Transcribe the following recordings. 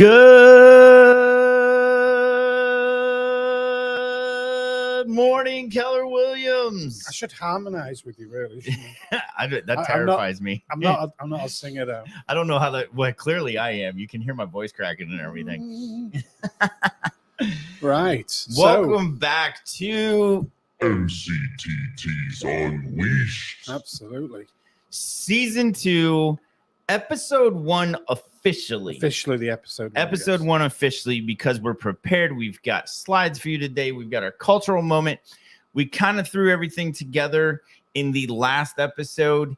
Good morning, Keller Williams. I should harmonize with you, really. That terrifies me. I'm not a singer, though. I don't know how that. Well, clearly I am. You can hear my voice cracking and everything. Right. Welcome back to MCTTs Unleashed. Absolutely. Season 2, Episode 1 officially. Officially the episode. Episode 1 officially, because we're prepared. We've got slides for you today. We've got our cultural moment. We kind of threw everything together in the last episode,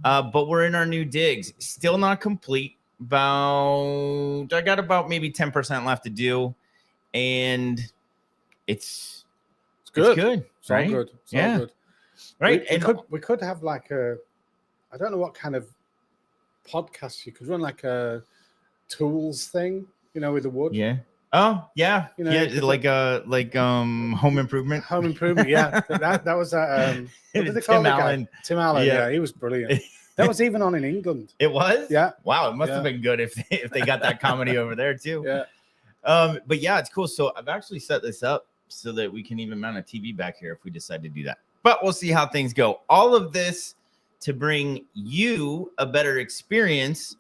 but we're in our new digs. Still not complete. I got about maybe 10% left to do, and it's good. It's right? all good. It's Yeah. all good. Right. We could have like I don't know what kind of podcast you could run, like a tools thing, with the wood. Yeah. Oh, yeah. Yeah, like home improvement. Home improvement. Yeah. that was that. What did they call Tim the guy? Allen. Tim Allen. Yeah. Yeah, he was brilliant. That was even on in England. It was? Yeah. Wow, it must Yeah. have been good if they got that comedy over there too. Yeah. But yeah, it's cool. So I've actually set this up so that we can even mount a TV back here if we decide to do that. But we'll see how things go. All of this to bring you a better experience,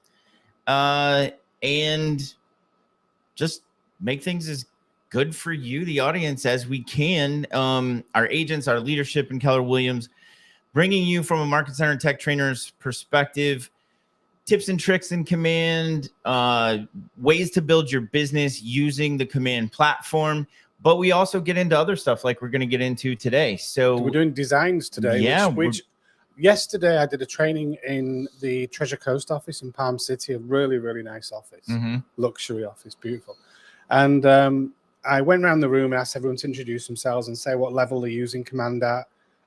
and just make things as good for you, the audience, as we can. Our agents, our leadership in Keller Williams, bringing you from a market center tech trainer's perspective, tips and tricks in Command, ways to build your business using the Command platform. But we also get into other stuff like we're going to get into today. So we're doing designs today. Yeah, which yesterday I did a training in the Treasure Coast office in Palm City, a really, really nice office, luxury office, beautiful. And I went around the room and asked everyone to introduce themselves and say what level they're using Command at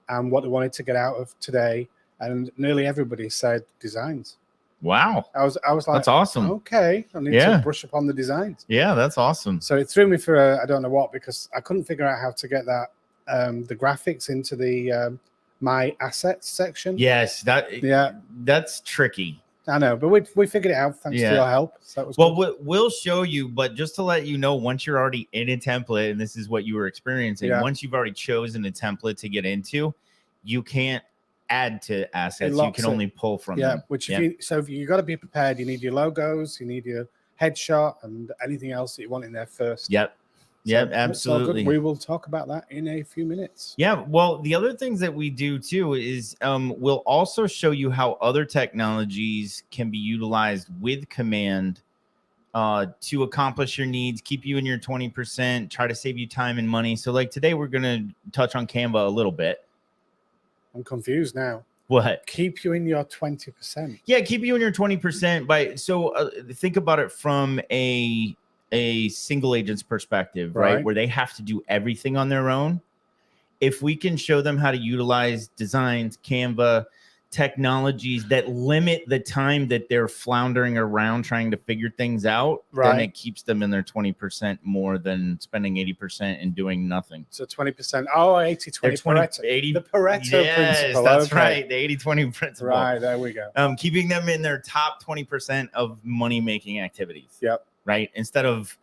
and what they wanted to get out of today. And nearly everybody said designs. Wow. I was like, that's awesome. Okay, I need to brush up on the designs. Yeah, that's awesome. So it threw me for I don't know what, because I couldn't figure out how to get that the graphics into the my assets section. Yes, that's tricky. I know, but we figured it out thanks to your help. So that was good. We'll show you, but just to let you know, once you're already in a template, and this is what you were experiencing, once you've already chosen a template to get into, you can't add to assets. You can only pull from them. Which if you got to be prepared. You need your logos, you need your headshot, and anything else that you want in there first. Yep, absolutely. We will talk about that in a few minutes. Yeah, well, the other things that we do too is we'll also show you how other technologies can be utilized with Command to accomplish your needs, keep you in your 20%, try to save you time and money. So like today, we're going to touch on Canva a little bit. I'm confused now. What? Keep you in your 20%. Yeah, keep you in your 20%. So think about it from a single agent's perspective, right? Where they have to do everything on their own. If we can show them how to utilize designs, Canva, technologies that limit the time that they're floundering around trying to figure things out, then it keeps them in their 20% more than spending 80% and doing nothing. So 20%. Oh, 80-20 Pareto. 80, the Pareto principle. That's right. The 80-20 principle. Right, there we go. Keeping them in their top 20% of money-making activities. Yep. Right? Instead of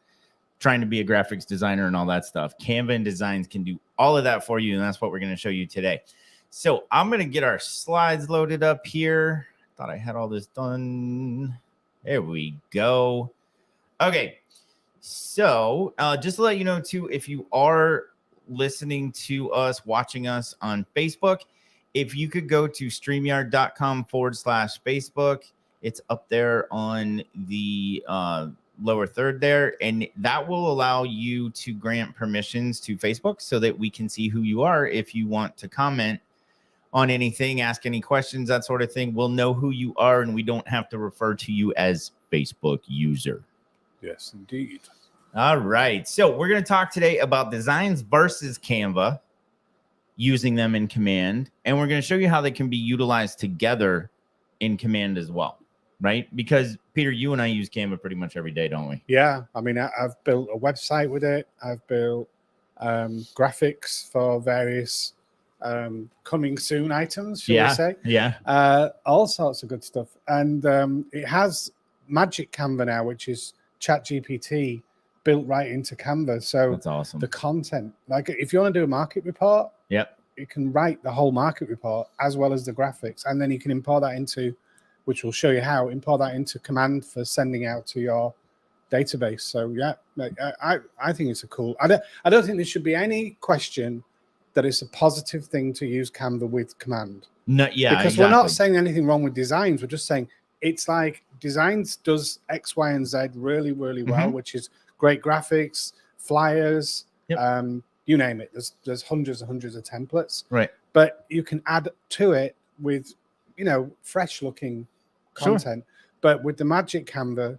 trying to be a graphics designer and all that stuff, Canva and Designs can do all of that for you, and that's what we're going to show you today. So I'm going to get our slides loaded up here. Thought I had all this done. There we go. Okay. So just to let you know, too, if you are listening to us, watching us on Facebook, if you could go to StreamYard.com/Facebook, it's up there on the lower third there, and that will allow you to grant permissions to Facebook so that we can see who you are. If you want to comment on anything, ask any questions, that sort of thing, we'll know who you are, and we don't have to refer to you as Facebook user. Yes, indeed. All right. So we're going to talk today about designs versus Canva, using them in Command, and we're going to show you how they can be utilized together in Command as well, right? Because, Peter, you and I use Canva pretty much every day, don't we? Yeah. I mean, I've built a website with it. I've built graphics for various coming soon items, shall we say? Yeah. All sorts of good stuff. And it has Magic Canva now, which is ChatGPT built right into Canva. So That's awesome. the content, like if you want to do a market report, Yep. you can write the whole market report as well as the graphics, and then you can import that into, which will show you how, import that into Command for sending out to your database. So yeah, I think it's a cool. I don't think there should be any question that it's a positive thing to use Canva with Command. No, yeah, because exactly. we're not saying anything wrong with designs. We're just saying it's like designs does X, Y, and Z really, really well, which is great graphics, flyers, you name it. There's hundreds and hundreds of templates, right? But you can add to it with, fresh looking content. But with the Magic Canva,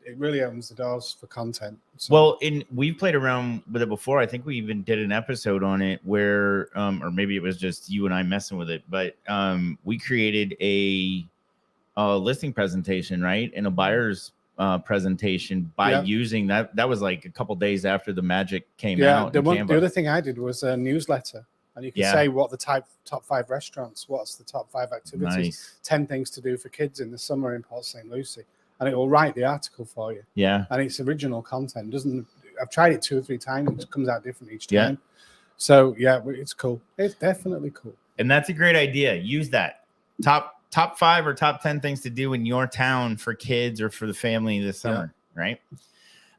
it really opens the doors for content. So. Well, we've played around with it before. I think we even did an episode on it where, or maybe it was just you and I messing with it, but we created a listing presentation, right? And a buyer's presentation by using that. That was like a couple days after the Magic came out. The other thing I did was a newsletter. And you can say what the top 5 restaurants, what's the top 5 activities, 10 things to do for kids in the summer in Port St. Lucie. And it will write the article for you. Yeah. And it's original content. I've tried it 2 or 3 times. It comes out different each time. Yeah. So yeah, it's cool. It's definitely cool. And that's a great idea. Use that. Top 5 or top 10 things to do in your town for kids or for the family this summer, right?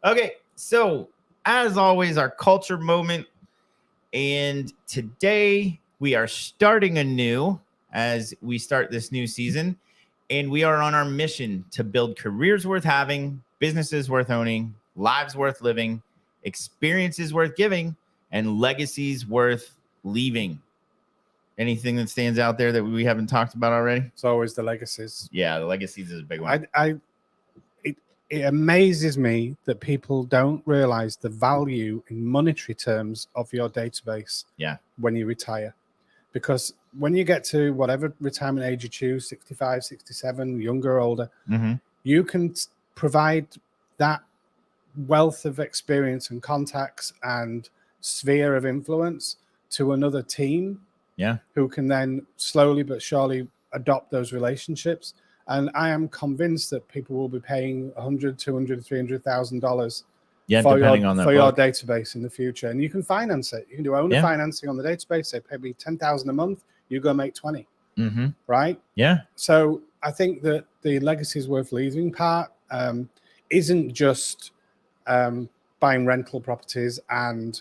Okay. So as always, our culture moment. And today we are starting anew as we start this new season. And we are on our mission to build careers worth having, businesses worth owning, lives worth living, experiences worth giving, and legacies worth leaving. Anything that stands out there that we haven't talked about already? It's always the legacies. Yeah, the legacies is a big one. It amazes me that people don't realize the value in monetary terms of your database when you retire. Because when you get to whatever retirement age you choose, 65, 67, younger or older, you can provide that wealth of experience and contacts and sphere of influence to another team who can then slowly but surely adopt those relationships. And I am convinced that people will be paying $100,000, $200,000, $300,000 for your database in the future. And you can finance it. You can do owner financing on the database. They pay me $10,000 a month. You go make 20, right? Yeah. So I think that the legacies worth leaving part isn't just buying rental properties and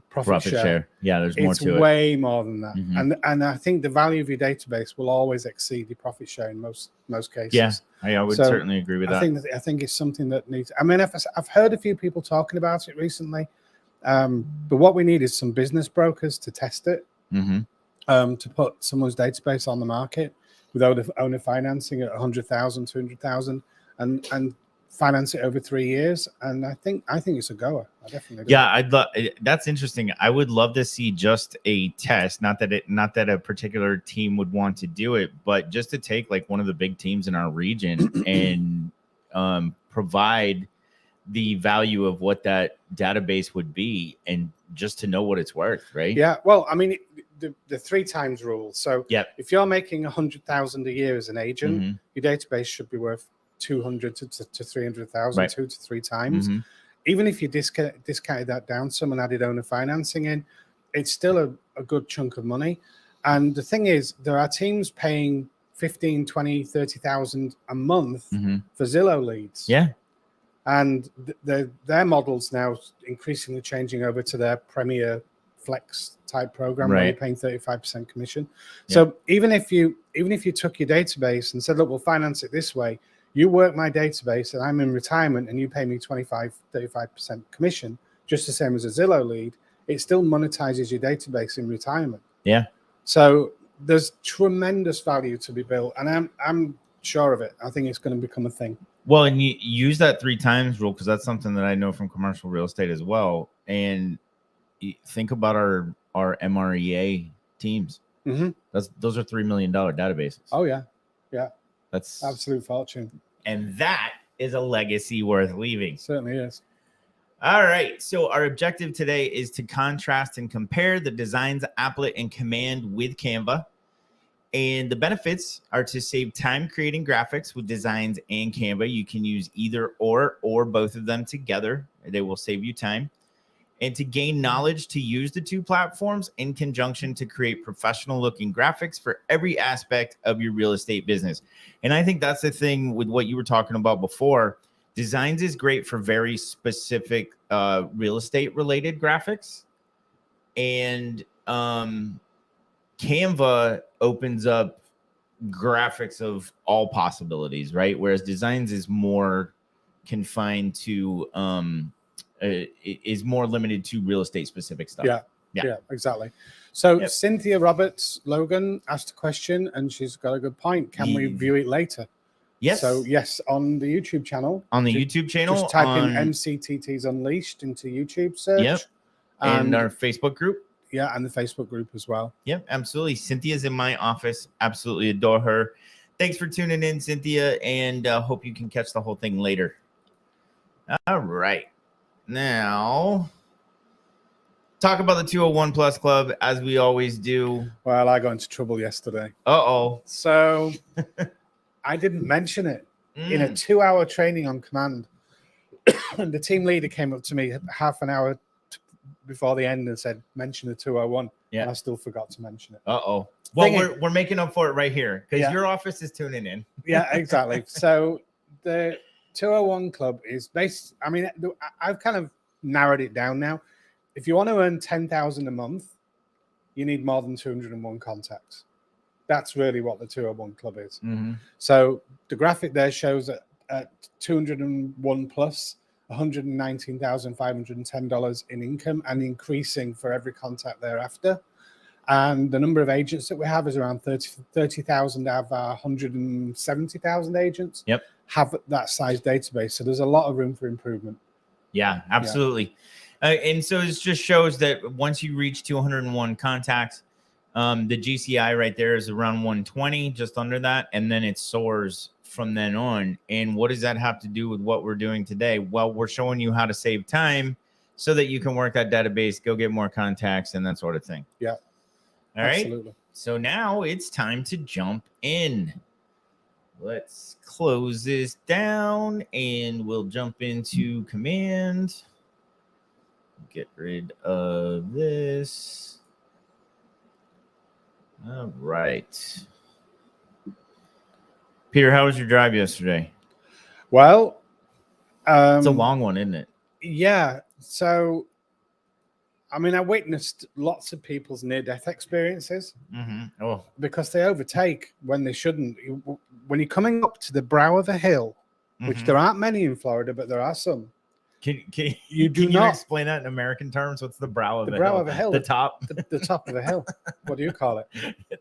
profit share. Yeah, there's more to it. It's way more than that. And I think the value of your database will always exceed your profit share in most cases. Yeah, I would certainly agree with that. I think it's something that needs. I mean, I've heard a few people talking about it recently, but what we need is some business brokers to test it, to put someone's database on the market without owner financing at $100,000, $200,000, and finance it over 3 years. And I think it's a goer. I definitely do. Yeah, I'd love. That's interesting. I would love to see just a test. Not that a particular team would want to do it, but just to take like one of the big teams in our region and provide the value of what that database would be, and just to know what it's worth, right? Yeah. Well, I mean, the 3 times rule. So if you're making $100,000 a year as an agent, your database should be worth 200 to 300,000, 2 to 3 times. Even if you discounted that down some and added owner financing in, it's still a good chunk of money. And the thing is, there are teams paying 15, 20, 30,000 a month for Zillow leads. Yeah. And their models now increasingly changing over to their Premier Flex type program where you're paying 35% commission. So even if you took your database and said, look, we'll finance it this way, you work my database and I'm in retirement and you pay me 25, 35% commission, just the same as a Zillow lead, it still monetizes your database in retirement. Yeah. So there's tremendous value to be built, and I'm sure of it. I think it's going to become a thing. Well, and you use that 3 times rule, because that's something that I know from commercial real estate as well. And think about our MREA teams. Those are $3 million databases. Oh yeah. Yeah. That's absolute fortune. And that is a legacy worth leaving. Certainly is. All right. So our objective today is to contrast and compare the designs, applet, and command with Canva. And the benefits are to save time creating graphics with Designs and Canva. You can use either or both of them together. They will save you time. And to gain knowledge to use the two platforms in conjunction to create professional looking graphics for every aspect of your real estate business. And I think that's the thing with what you were talking about before. Designs is great for very specific real estate related graphics. And Canva opens up graphics of all possibilities, right? Whereas Designs is more confined to is more limited to real estate specific stuff. Yeah, exactly. So Yep. Cynthia Roberts Logan asked a question, and she's got a good point. Can we view it later? Yes. So yes, on the YouTube channel. On the YouTube channel, just type in MCTTs Unleashed into YouTube search. Yep. And our Facebook group. Yeah, and the Facebook group as well. Yep, absolutely. Cynthia's in my office. Absolutely adore her. Thanks for tuning in, Cynthia, and hope you can catch the whole thing later. All right. Now, talk about the 201 Plus Club as we always do. Well, I got into trouble yesterday. Uh-oh. So I didn't mention it in a 2-hour training on command. And the team leader came up to me half an hour before the end and said, mention the 201. Yeah. And I still forgot to mention it. Uh-oh. Well, we're making up for it right here because your office is tuning in. Yeah, exactly. So the 201 Club is based, I mean, I've kind of narrowed it down now. If you want to earn 10,000 a month, you need more than 201 contacts. That's really what the 201 Club is. Mm-hmm. So the graphic there shows at 201 plus $119,510 in income and increasing for every contact thereafter. And the number of agents that we have is around 30,000 out of our 170,000 agents. Yep. Have that size database. So there's a lot of room for improvement. Yeah, absolutely. Yeah. And so it just shows that once you reach 201 contacts, the GCI right there is around 120, just under that. And then it soars from then on. And what does that have to do with what we're doing today? Well, we're showing you how to save time so that you can work that database, go get more contacts and that sort of thing. Yeah. All right. Absolutely. So now it's time to jump in. Let's close this down and we'll jump into command. Get rid of this. All right. Peter, how was your drive yesterday? Well, it's a long one, isn't it? Yeah. So, I mean, I witnessed lots of people's near-death experiences because they overtake when they shouldn't. When you're coming up to the brow of a hill, which there aren't many in Florida, but there are some. Can you explain that in American terms? What's the brow of a hill? The brow of a hill. The top? The top of a hill. What do you call it?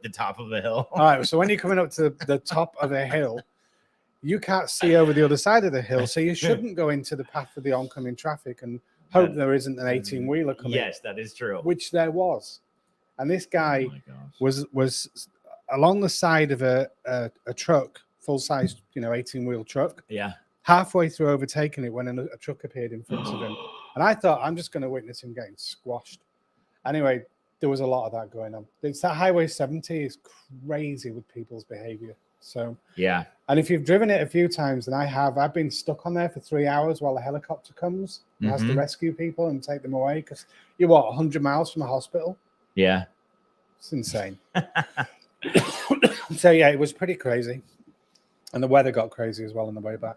The top of a hill. All right. So when you're coming up to the top of a hill, you can't see over the other side of the hill. So you shouldn't go into the path of the oncoming traffic and hope there isn't an 18-wheeler coming. Yes, that is true. Which there was. And this guy was along the side of a truck, full-size, 18-wheel truck. Yeah. Halfway through overtaking it when a truck appeared in front of him. And I thought, I'm just going to witness him getting squashed. Anyway, there was a lot of that going on. It's that Highway 70 is crazy with people's behavior. So, yeah. And if you've driven it a few times, and I've been stuck on there for 3 hours while a helicopter comes and has to rescue people and take them away because you're 100 miles from a hospital? Yeah. It's insane. So, yeah, it was pretty crazy. And the weather got crazy as well on the way back.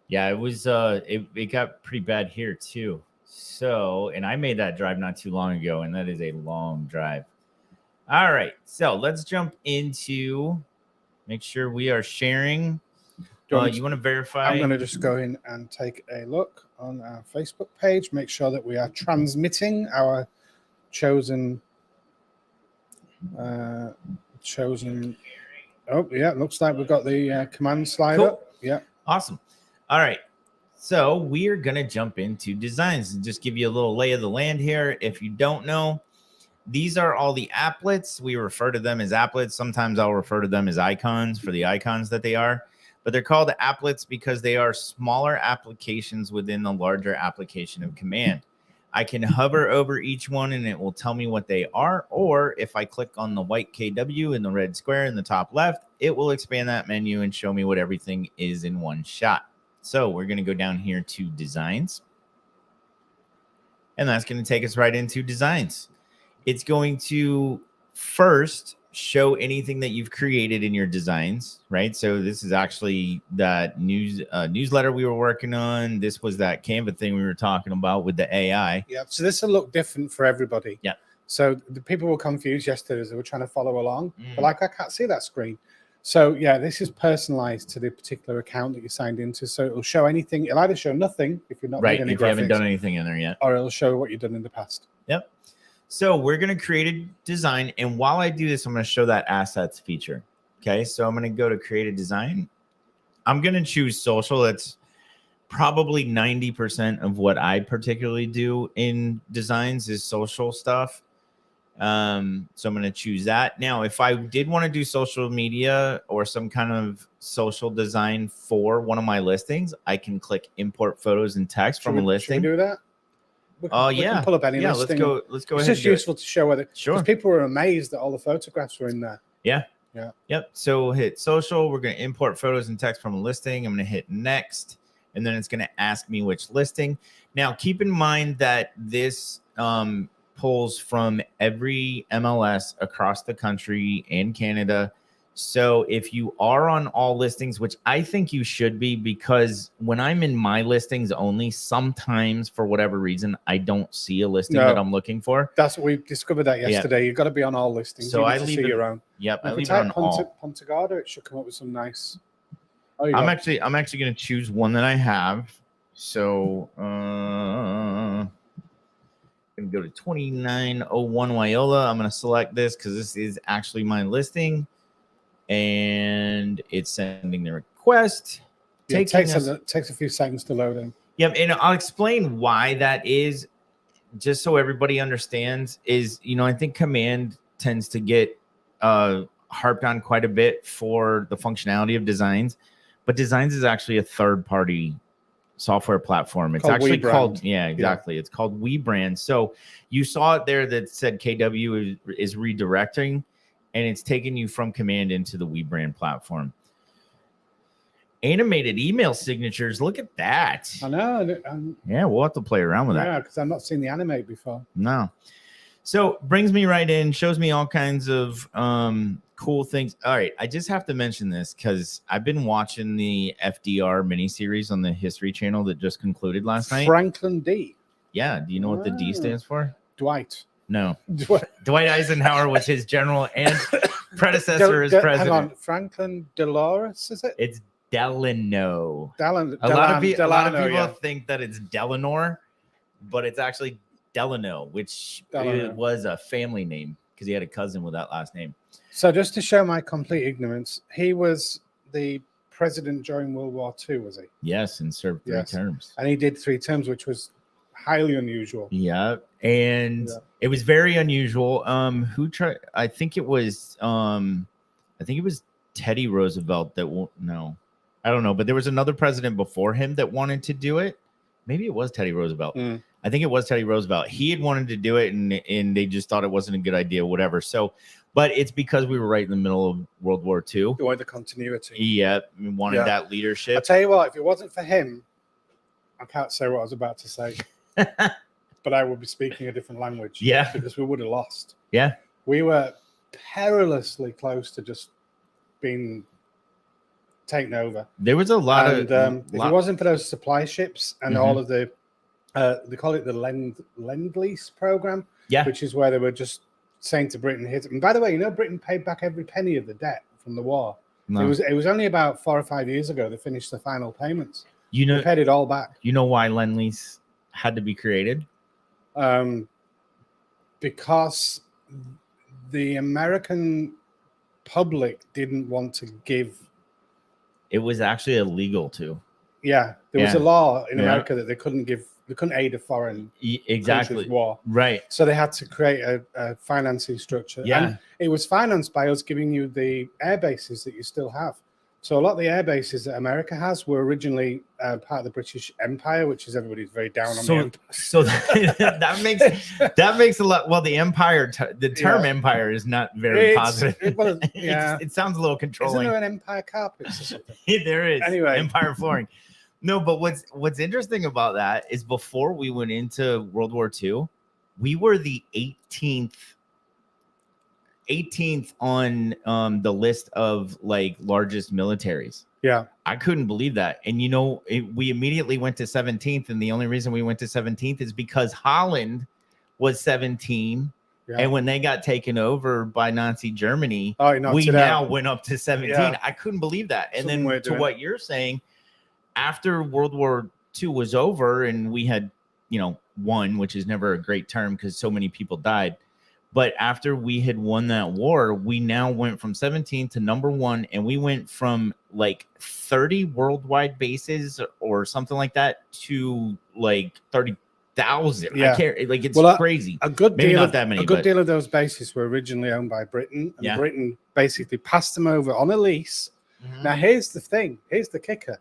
Yeah, it was it got pretty bad here too. So, and I made that drive not too long ago, and that is a long drive. All right, so let's jump into make sure we are sharing. You want to verify? I'm going to just go in and take a look on our Facebook page, make sure that we are transmitting our chosen. Oh yeah, looks like we've got the command slide up. Yeah, awesome. All right, so we are going to jump into designs and just give you a little lay of the land here. If you don't know, these are all the applets. We refer to them as applets. Sometimes I'll refer to them as icons for the icons that they are, but they're called applets because they are smaller applications within the larger application of command. I can hover over each one and it will tell me what they are. Or if I click on the white KW in the red square in the top left, it will expand that menu and show me what everything is in one shot. So we're going to go down here to designs. And that's going to take us right into designs. It's going to first show anything that you've created in your designs, right? So this is actually that newsletter we were working on. This was that Canva thing we were talking about with the AI. Yeah, so this will look different for everybody. Yeah. So the people were confused yesterday as they were trying to follow along. But like, I can't see that screen. So yeah, this is personalized to the particular account that you signed into. So it'll show anything. It'll either show nothing if you're not right, any if you haven't done anything in there yet, or it'll show what you've done in the past. Yep. So we're going to create a design. And while I do this, I'm going to show that assets feature. Okay. So I'm going to go to create a design. I'm going to choose social. That's probably 90% of what I particularly do in designs is social stuff. So I'm going to choose that. Now, if I did want to do social media or some kind of social design for one of my listings, I can click import photos and text from a listing. Should we do that? Oh, we yeah. can pull up any listing. Let's go it's ahead. It's just useful to show whether, sure. People were amazed that all the photographs were in there. Yeah. Yeah. Yep. So hit social. We're going to import photos and text from a listing. I'm going to hit next, and then it's going to ask me which listing. Now, keep in mind that this pulls from every MLS across the country and Canada. So if you are on all listings, which I think you should be, because when I'm in my listings only, sometimes for whatever reason, I don't see a listing that I'm looking for. That's what we discovered that yesterday. You've got to be on all listings. So I leave your own. Yep, I leave it on all. Punta Gorda, it should come up with some nice. I'm actually going to choose one that I have. So I'm going to go to 2901 Wyola. I'm going to select this because this is actually my listing. And it's sending the request. Yeah, it takes a few seconds to load in. Yeah, and I'll explain why that is, just so everybody understands. Is, I think Command tends to get harped on quite a bit for the functionality of Designs, but Designs is actually a third-party software platform. It's actually called, exactly. Yeah. It's called WeBrand. So you saw it there that said KW is redirecting. And it's taking you from Command into the WeBrand platform. Animated email signatures. Look at that. I know. Yeah, we'll have to play around with that. Yeah, because I've not seen the animate before. No. So brings me right in, shows me all kinds of cool things. All right, I just have to mention this because I've been watching the FDR miniseries on the History Channel that just concluded last night. Franklin D. Yeah. Do you know what the D stands for? Dwight. No. Dwight Eisenhower was his general and predecessor as president. Hang on. Franklin Dolores, is it? It's Delano. A lot of people think that it's Delano, but it's actually Delano, which was a family name because he had a cousin with that last name. So just to show my complete ignorance, he was the president during World War II, was he? Yes, and served 3 terms. And he did 3 terms, which was highly unusual. Yeah, and it was very unusual. Who tried? I think it was Teddy Roosevelt that won't. No, I don't know. But there was another president before him that wanted to do it. Maybe it was Teddy Roosevelt. I think it was Teddy Roosevelt. He had wanted to do it, and they just thought it wasn't a good idea, whatever. So, but it's because we were right in the middle of World War II. You wanted the continuity. Yeah, we wanted that leadership. I'll tell you what, if it wasn't for him, I can't say what I was about to say. But I would be speaking a different language. Yeah. Because we would have lost. Yeah. We were perilously close to just being taken over. There was a lot of... if it wasn't for those supply ships and all of the... they call it the Lend-Lease program. Yeah. Which is where they were just saying to Britain, and by the way, Britain paid back every penny of the debt from the war. No. It was only about 4 or 5 years ago they finished the final payments. They paid it all back. You know why Lend-Lease had to be created? Because the American public didn't want to give. It was actually illegal to. Yeah, there was a law in America that they couldn't aid a foreign country's war. Right. So they had to create a financing structure. Yeah. And it was financed by us giving you the air bases that you still have. So a lot of the air bases that America has were originally part of the British Empire, which is everybody's very down on the empire. So that makes a lot. Well, the empire, the term empire is not very positive. It sounds a little controlling. Isn't there an empire carpets or something? There is. Anyway, empire flooring. No, but what's interesting about that is before we went into World War II, we were the 18th on the list of like largest militaries. Yeah, I couldn't believe that. And we immediately went to 17th, and the only reason we went to 17th is because Holland was 17. Yeah. And when they got taken over by Nazi Germany, we now went up to 17. Yeah. I couldn't believe that. And then to what you're saying, after World War II was over and we had, won, which is never a great term because so many people died. But after we had won that war, we now went from 17 to number 1, and we went from like 30 worldwide bases or something like that to like 30,000. Yeah. I can't, like, it's crazy. A good deal of those bases were originally owned by Britain, and Britain basically passed them over on a lease. Mm-hmm. Now, here's the thing. Here's the kicker.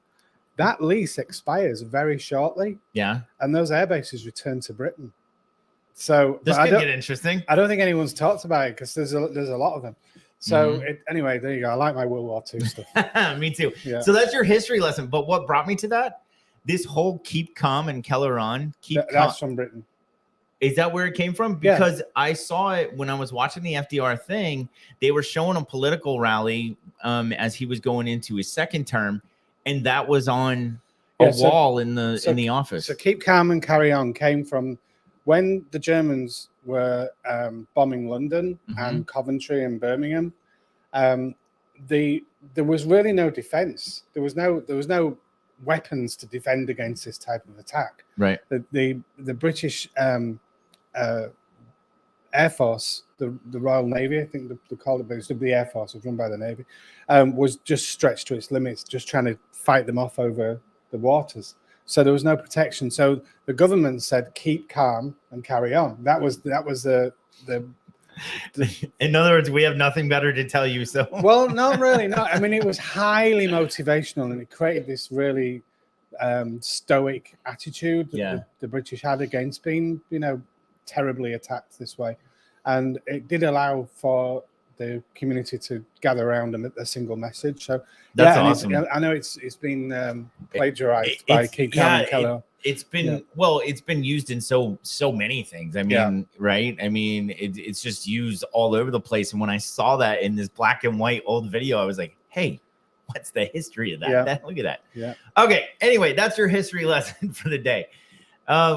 That lease expires very shortly. Yeah. And those air bases return to Britain. So this could get interesting. I don't think anyone's talked about it because there's a lot of them. So anyway, there you go. I like my World War II stuff. Me too. Yeah. So that's your history lesson. But what brought me to that? This whole keep calm and Keller on. That's from Britain. Is that where it came from? Because I saw it when I was watching the FDR thing. They were showing a political rally as he was going into his second term, and that was on a wall in the office. So keep calm and carry on came from when the Germans were bombing London and Coventry and Birmingham. There was really no defense. There was no weapons to defend against this type of attack. Right. The British Air Force, the Royal Navy, I think they called it, but it was the Air Force, it was run by the Navy, was just stretched to its limits, just trying to fight them off over the waters. So there was no protection. So the government said, keep calm and carry on. That was the in other words, we have nothing better to tell you. So well, not really. No, I mean, it was highly motivational, and it created this really stoic attitude that the British had against being, terribly attacked this way. And it did allow for the community to gather around a single message. So that's awesome. I know it's been plagiarized by Keith and Keller. It's been used in so many things. I mean, right? I mean, it's just used all over the place. And when I saw that in this black and white old video, I was like, hey, what's the history of that? Yeah. Look at that. Yeah. Okay. Anyway, that's your history lesson for the day.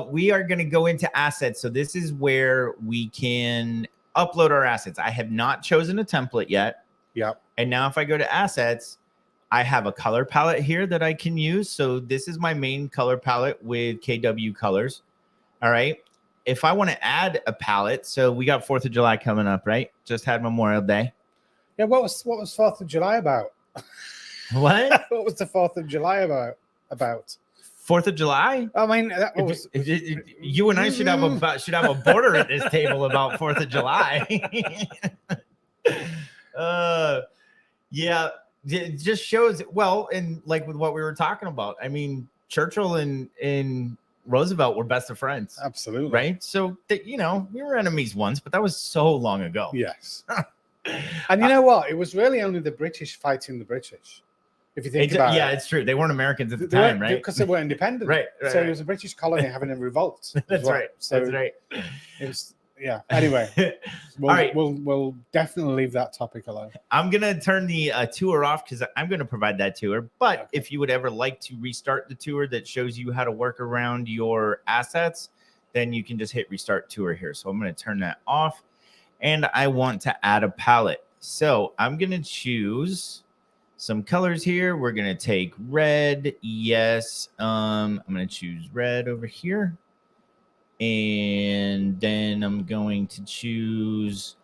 We are going to go into assets. So this is where we can upload our assets. I have not chosen a template yet. Yep. And now if I go to assets, I have a color palette here that I can use. So this is my main color palette with KW colors. All right. If I want to add a palette, so we got 4th of July coming up, right? Just had Memorial Day. Yeah. What was 4th of July about? What? What was the 4th of July about? 4th of July? I mean, you and I should have a border at this table about 4th of July. Yeah, it just shows and like with what we were talking about. I mean, Churchill and Roosevelt were best of friends. Absolutely. Right? So that, we were enemies once, but that was so long ago. Yes. And you know what? It was really only the British fighting the British. If you think about it. Yeah, it's true. They weren't Americans at the time, right? Because they were independent. Right. So it was a British colony having a revolt. That's right. So that's right. It was, anyway, we'll definitely leave that topic alone. I'm going to turn the tour off because I'm going to provide that tour. But if you would ever like to restart the tour that shows you how to work around your assets, then you can just hit restart tour here. So I'm going to turn that off. And I want to add a palette. So I'm going to choose some colors here. We're going to take red. Yes. I'm going to choose red over here. And then I'm going to choose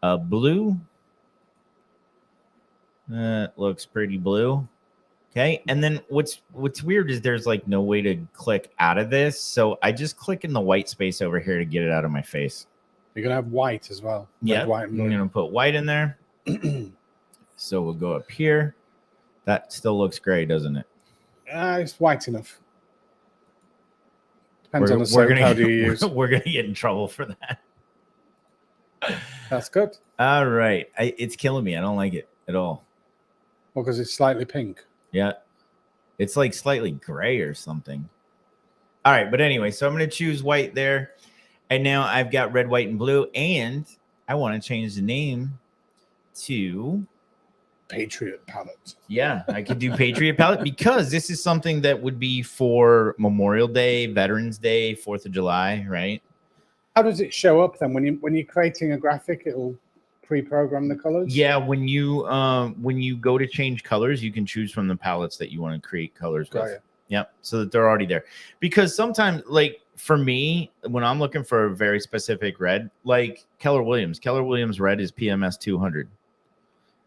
a blue. That looks pretty blue. Okay. And then what's weird is there's like no way to click out of this. So I just click in the white space over here to get it out of my face. You're going to have white as well. Yeah. I'm going to put white in there. So we'll go up here. That still looks gray, doesn't it? It's white enough. Depends on the soap powder you use. We're going to get in trouble for that. That's good. All right. It's killing me. I don't like it at all. Well, because it's slightly pink. Yeah. It's like slightly gray or something. All right. But anyway, so I'm going to choose white there. And now I've got red, white, and blue. And I want to change the name to Patriot palette. Yeah, I could do Patriot palette because this is something that would be for Memorial Day, Veterans Day, 4th of July, right? How does it show up then? When you're creating a graphic, it'll pre-program the colors? Yeah, when you go to change colors, you can choose from the palettes that you want to create colors with. Yep, so that they're already there. Because sometimes, like for me, when I'm looking for a very specific red, like Keller Williams red is PMS 200,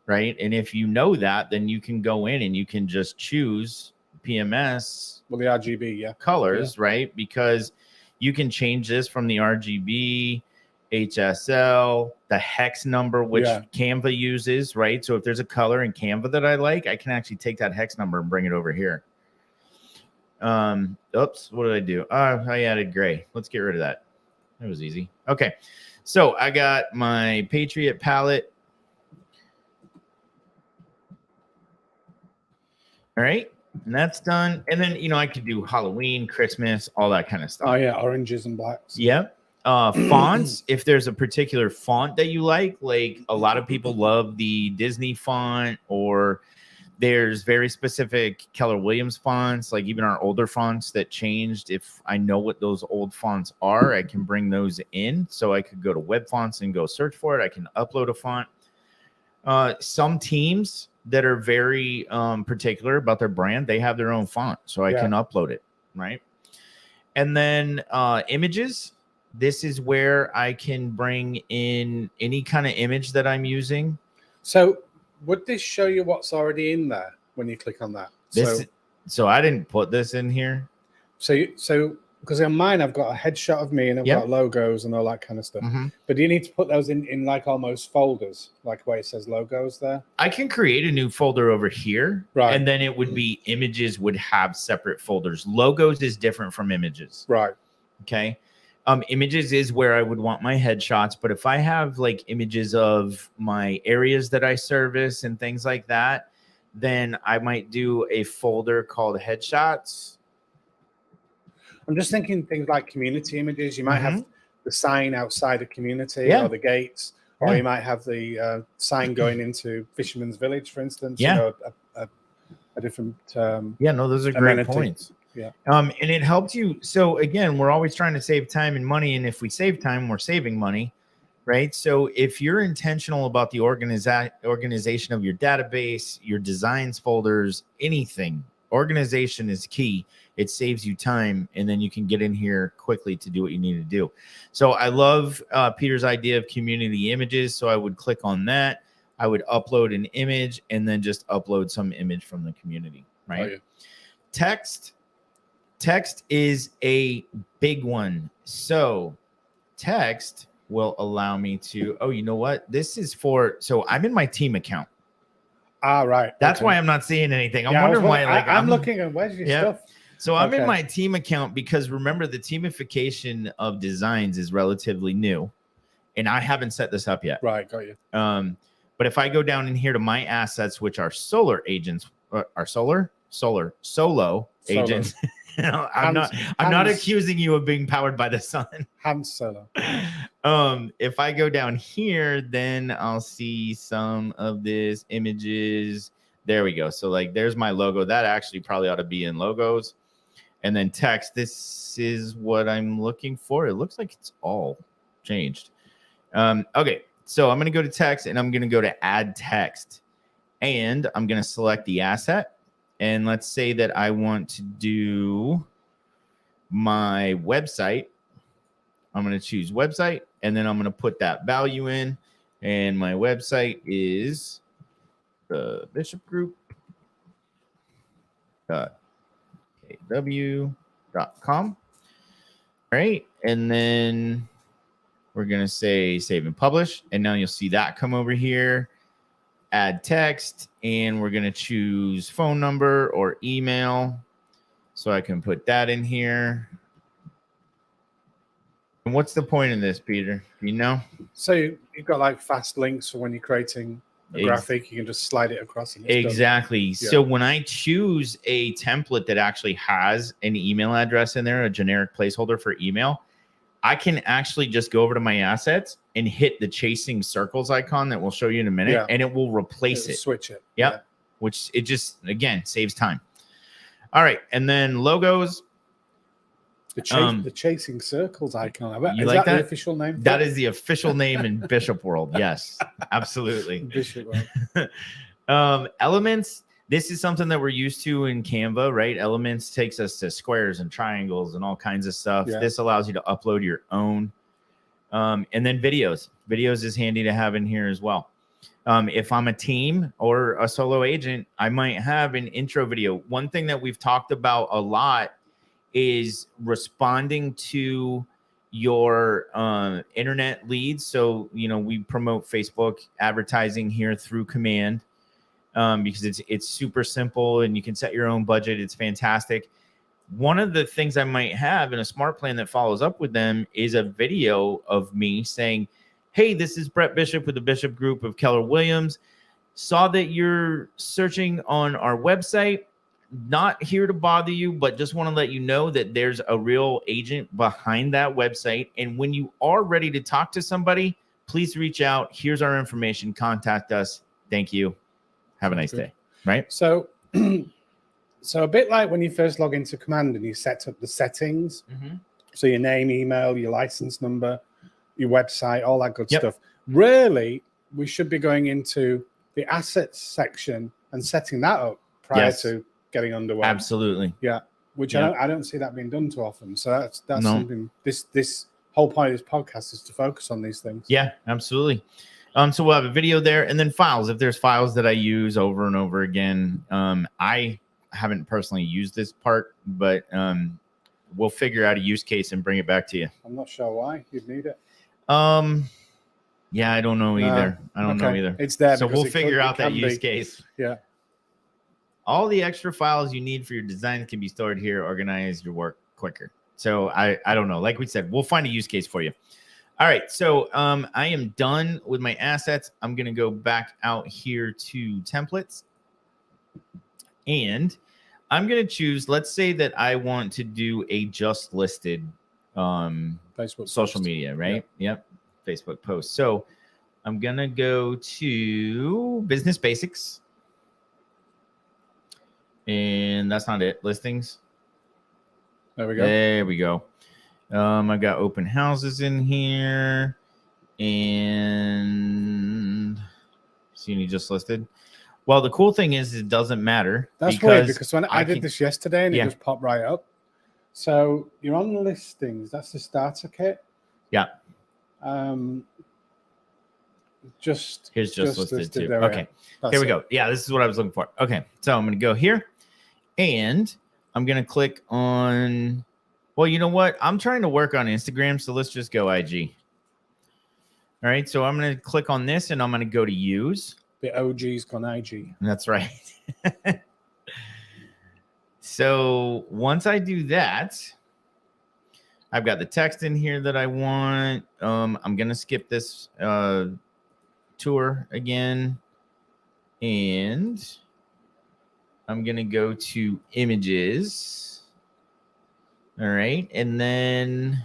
right? And if you know that, then you can go in and you can just choose PMS. Well, the RGB, colors, right? Because you can change this from the RGB, HSL, the hex number, which Canva uses, right? So if there's a color in Canva that I like, I can actually take that hex number and bring it over here. Oops, what did I do? I added gray. Let's get rid of that. That was easy. Okay, so I got my Patriot palette. All right, and that's done. And then, you know, I could do Halloween, Christmas, all that kind of stuff. Oh, yeah, oranges and blacks. Yep. Fonts, if there's a particular font that you like a lot of people love the Disney font, or there's very specific Keller Williams fonts, like even our older fonts that changed. If I know what those old fonts are, I can bring those in. So I could go to web fonts and go search for it. I can upload a font. Some teams that are very particular about their brand, they have their own font, so I can upload it, right? And then images. This is where I can bring in any kind of image that I'm using. So would this show you what's already in there when you click on that? So I didn't put this in here. So because on mine, I've got a headshot of me and I've got logos and all that kind of stuff. But do you need to put those in like almost folders, like where it says logos there? I can create a new folder over here. Right. And then it would be images would have separate folders. Logos is different from images. Right. Okay. Images is where I would want my headshots. But if I have like images of my areas that I service and things like that, then I might do a folder called headshots. I'm just thinking things like community images. You might have the sign outside a community or the gates, or you might have the sign going into Fisherman's Village, for instance. Yeah. You know, a different those are great points. Yeah. And it helps you. So again, we're always trying to save time and money. And if we save time, we're saving money, right? So if you're intentional about the organization of your database, your designs folders, anything, organization is key. It saves you time, and then you can get in here quickly to do what you need to do. So I love Peter's idea of community images. So I would click on that. I would upload an image and then just upload some image from the community, right? Oh, yeah. Text is a big one. So text will allow me to, you know what? This is so I'm in my team account. Right. That's why I'm not seeing anything. I'm wondering why. I'm looking at where's your stuff. So I'm in my team account because remember the teamification of designs is relatively new, and I haven't set this up yet. Right, got you. But if I go down in here to my assets, which are solar agents, solo agents. I'm not accusing you of being powered by the sun. Han Solo. If I go down here, then I'll see some of this images. There we go. So like there's my logo. That actually probably ought to be in logos. And then text. This is what I'm looking for. It looks like it's all changed. Okay. So I'm going to go to text and I'm going to go to add text. And I'm going to select the asset. And let's say that I want to do my website. I'm going to choose website, and then I'm going to put that value in. And my website is the bishopgroup.kw.com. All right. And then we're going to say save and publish. And now you'll see that come over here. add text, and we're going to choose phone number or email. So I can put that in here. And what's the point in this, Peter? Do you know? So you've got like fast links for when you're creating a graphic. You can just slide it across. And exactly. Yeah. So when I choose a template that actually has an email address in there, a generic placeholder for email, I can actually just go over to my assets and hit the chasing circles icon that we'll show you in a minute, and it will replace it. Switch it. Yep. Yeah. Which it just, again, saves time. All right. And then logos. The chasing circles icon. You is like that the official name? That is the official name in Bishop World. Yes, absolutely. Bishop World. Elements. This is something that we're used to in Canva, right? Elements takes us to squares and triangles and all kinds of stuff. Yeah. This allows you to upload your own. And then videos. Videos is handy to have in here as well. If I'm a team or a solo agent, I might have an intro video. One thing that we've talked about a lot is responding to your internet leads. So, we promote Facebook advertising here through Command because it's super simple and you can set your own budget. It's fantastic. One of the things I might have in a smart plan that follows up with them is a video of me saying, hey, this is Brett Bishop with the Bishop Group of Keller Williams. Saw that you're searching on our website. Not here to bother you, but just want to let you know that there's a real agent behind that website. And when you are ready to talk to somebody, please reach out. Here's our information. Contact us. Thank you. Have a nice day. Right? So a bit like when you first log into Command and you set up the settings. Mm-hmm. So your name, email, your license number, your website, all that good stuff. Really, we should be going into the assets section and setting that up prior to getting underway. Absolutely. Yeah. Which I don't see that being done too often. So that's something this whole point of this podcast is to focus on these things. Yeah, absolutely. So we'll have a video there, and then files. If there's files that I use over and over again, I haven't personally used this part, but we'll figure out a use case and bring it back to you. I'm not sure why you'd need it. Yeah, I don't know either. I don't know either. It's there. So we'll figure out that use case. Yeah. All the extra files you need for your design can be stored here. Organize your work quicker. So I don't know. Like we said, we'll find a use case for you. All right. So I am done with my assets. I'm going to go back out here to templates. And I'm going to choose, let's say that I want to do a just listed Facebook social media, right? Yep. Facebook post. So I'm going to go to business basics. And that's not it. Listings. There we go. There we go. I got open houses in here. And see any just listed. Well, the cool thing is it doesn't matter. That's weird because when I did this yesterday and it just popped right up. So you're on the listings. That's the starter kit. Yeah. Here's just listed too. Okay. Here we go. Yeah, this is what I was looking for. Okay. So I'm going to go here and I'm going to click on, well, you know what? I'm trying to work on Instagram. So let's just go IG. All right. So I'm going to click on this and I'm going to go to use. The OG's gone IG. That's right. So once I do that, I've got the text in here that I want. I'm going to skip this tour again. And I'm going to go to images. All right. And then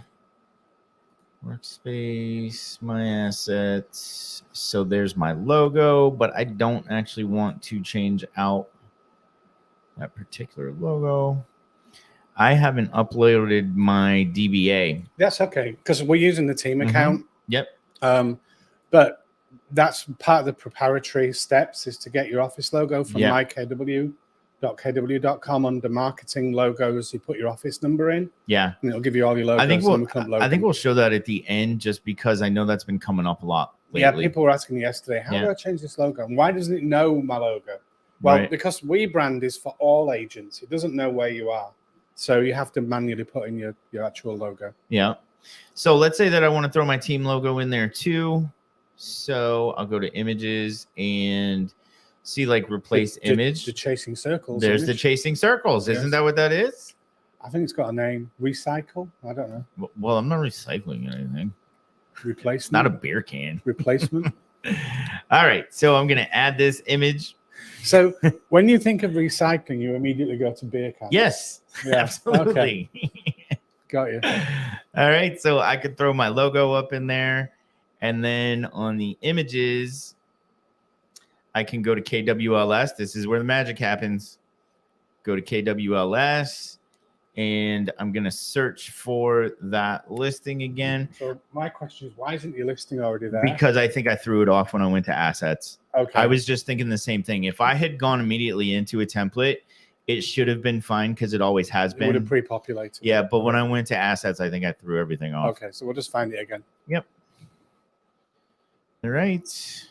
workspace, my assets. So there's my logo, but I don't actually want to change out that particular logo. I haven't uploaded my DBA. That's okay, because we're using the team account. Yep. But that's part of the preparatory steps is to get your office logo from mykw.kw.com under marketing logos. You put your office number in. Yeah. And it'll give you all your logos. I think we'll show that at the end just because I know that's been coming up a lot lately. Yeah, people were asking me yesterday, how do I change this logo? And why doesn't it know my logo? Well, because WeBrand is for all agents. It doesn't know where you are. So you have to manually put in your actual logo. Yeah. So let's say that I want to throw my team logo in there too. So I'll go to images and See, like replace image. The chasing circles. There's the chasing circles. Yes. Isn't that what that is? I think it's got a name. Recycle. I don't know. Well, I'm not recycling anything. Replacement. It's not a beer can. Replacement. All right. So I'm going to add this image. So when you think of recycling, you immediately go to beer cans. Yes. Yeah. Absolutely. Okay. Got you. All right. So I could throw my logo up in there. And then on the images, I can go to KWLS. This is where the magic happens. Go to KWLS. And I'm going to search for that listing again. So my question is, why isn't your listing already there? Because I think I threw it off when I went to assets. Okay. I was just thinking the same thing. If I had gone immediately into a template, it should have been fine because it always has been. It would have pre-populated. Yeah, but when I went to assets, I think I threw everything off. Okay, so we'll just find it again. Yep. All right.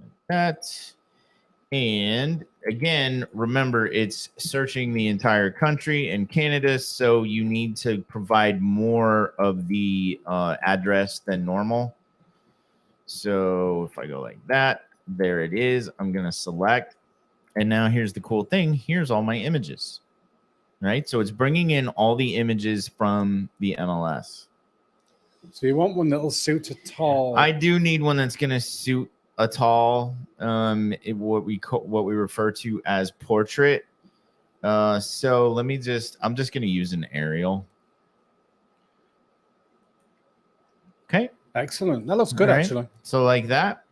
Like that. And again, remember, it's searching the entire country and Canada, so you need to provide more of the address than normal. So if I go like that, there it is. I'm going to select. And now here's the cool thing. Here's all my images. Right? So it's bringing in all the images from the MLS. So you want one that'll suit a tall. I do need one that's going to suit a tall, what we refer to as portrait. So let me I'm just going to use an aerial. Okay. Excellent. That looks good, actually. So like that.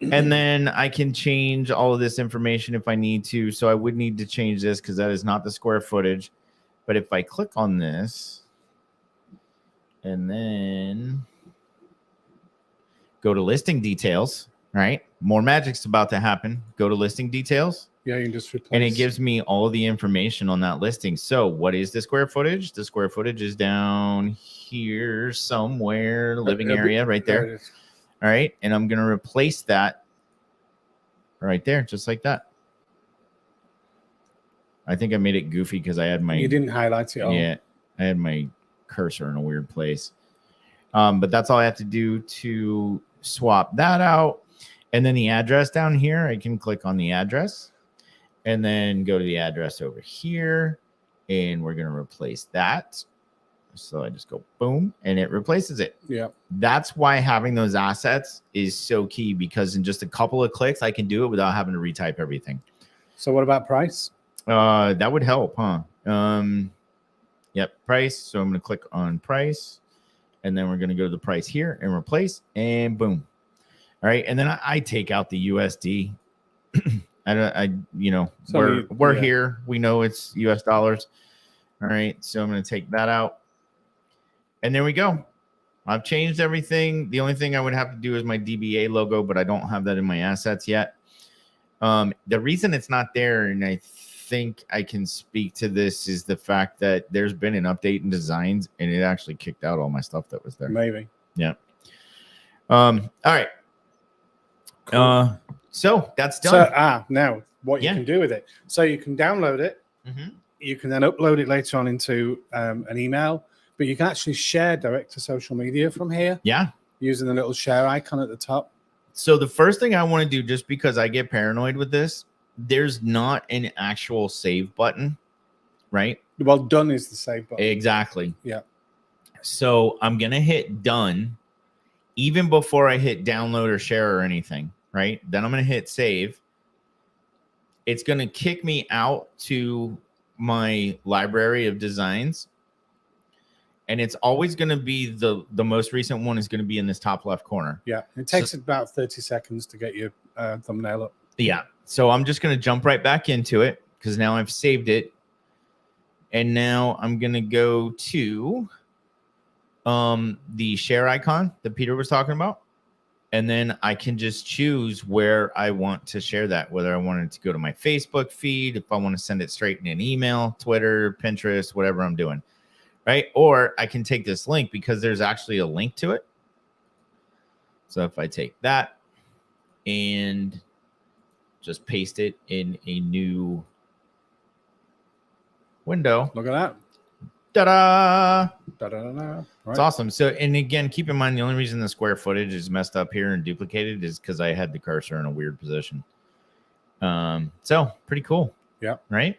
And then I can change all of this information if I need to. So I would need to change this because that is not the square footage. But if I click on this and then go to listing details, right? More magic's about to happen. Go to listing details. Yeah, you can just replace. And it gives me all of the information on that listing. So what is the square footage? The square footage is down here somewhere, living area right there. All right. And I'm going to replace that right there, just like that. I think I made it goofy because I had my... You didn't highlight it all. Yeah. I had my cursor in a weird place. But that's all I have to do to swap that out. And then the address down here, I can click on the address and then go to the address over here. And we're going to replace that. So I just go boom and it replaces it. Yeah. That's why having those assets is so key, because in just a couple of clicks, I can do it without having to retype everything. So what about price? That would help, huh? Yep. Price. So I'm going to click on price and then we're going to go to the price here and replace and boom. All right. And then I take out the USD. We're here. We know it's US dollars. All right. So I'm going to take that out. And there we go. I've changed everything. The only thing I would have to do is my DBA logo, but I don't have that in my assets yet. The reason it's not there, and I think I can speak to this, is the fact that there's been an update in designs and it actually kicked out all my stuff that was there. Maybe. Yeah. All right. Cool. So that's done. So, now what you can do with it. So you can download it. Mm-hmm. You can then upload it later on into an email, but you can actually share direct to social media from here. Yeah. Using the little share icon at the top. So the first thing I want to do, just because I get paranoid with this, there's not an actual save button, right? Well, done is the save button. Exactly. Yeah. So I'm going to hit done even before I hit download or share or anything, right? Then I'm going to hit save. It's going to kick me out to my library of designs. And it's always going to be the most recent one is going to be in this top left corner. Yeah. It takes about 30 seconds to get your thumbnail up. Yeah. So I'm just going to jump right back into it because now I've saved it. And now I'm going to go to the share icon that Peter was talking about. And then I can just choose where I want to share that, whether I want it to go to my Facebook feed, if I want to send it straight in an email, Twitter, Pinterest, whatever I'm doing. Right. Or I can take this link because there's actually a link to it. So if I take that and just paste it in a new window. Look at that. Ta-da! Right. It's awesome. So, and again, keep in mind, the only reason the square footage is messed up here and duplicated is because I had the cursor in a weird position. So pretty cool. Yeah. Right.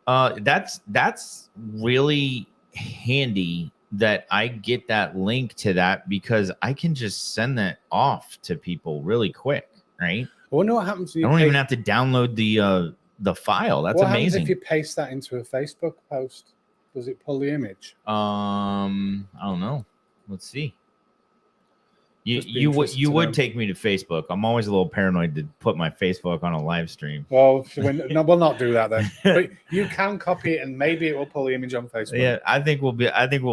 That's really handy that I get that link to that, because I can just send that off to people really quick. Right. I wonder what happens when I you don't even have to download the file. That's what amazing. happens if you paste that into a Facebook post? Does it pull the image? I don't know. Let's see. You Just be you would interested you to would know. take me to Facebook. I'm always a little paranoid to put my Facebook on a live stream. Well, no, we'll not do that then. But you can copy it, and maybe it will pull the image on Facebook. Yeah, I think we'll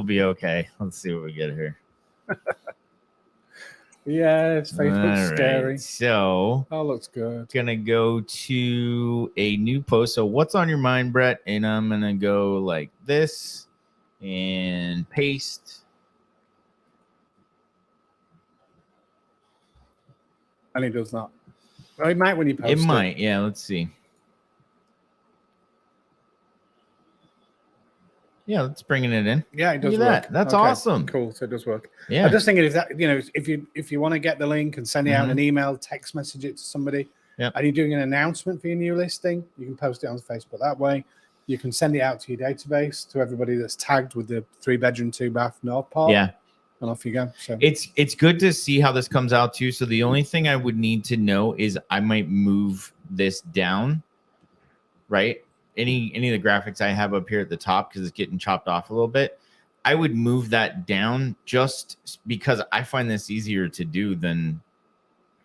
be okay. Let's see what we get here. Yeah, it's Facebook's scary. So, oh, looks good. Gonna go to a new post. So, what's on your mind, Brett? And I'm gonna go like this and paste. And it does not. Well, it might when you post it. It might. Yeah, let's see. Yeah, let's bringing it in. Yeah, it does Look at work. that. That's awesome. Cool. So it does work. Yeah. I'm just thinking if that, if you want to get the link and send it out in an email, text message it to somebody, Yep. and you're doing an announcement for your new listing, you can post it on Facebook that way. You can send it out to your database to everybody that's tagged with the 3-bedroom, 2-bath north part. Yeah. And off you go. So It's good to see how this comes out too. So the only thing I would need to know is I might move this down, right? Any of the graphics I have up here at the top, because it's getting chopped off a little bit, I would move that down just because I find this easier to do than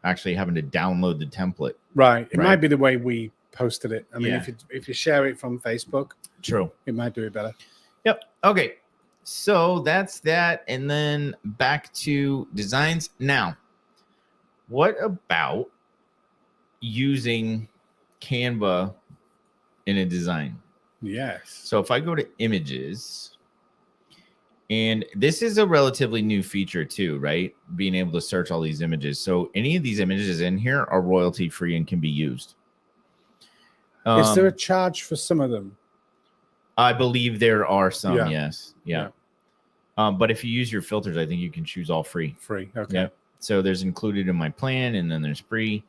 actually having to download the template. right. It might be the way we posted it. I mean, Yeah. if you share it from Facebook, True. it might do it better. Yep. Okay. So that's that. And then back to designs. Now, what about using Canva in a design? Yes. So if I go to images, and this is a relatively new feature too, right? Being able to search all these images. So any of these images in here are royalty free and can be used. Is there a charge for some of them? I believe there are some, Yeah. yes. Yeah. But if you use your filters, I think you can choose all free. Free. Okay. Yeah. So there's included in my plan, and then there's free.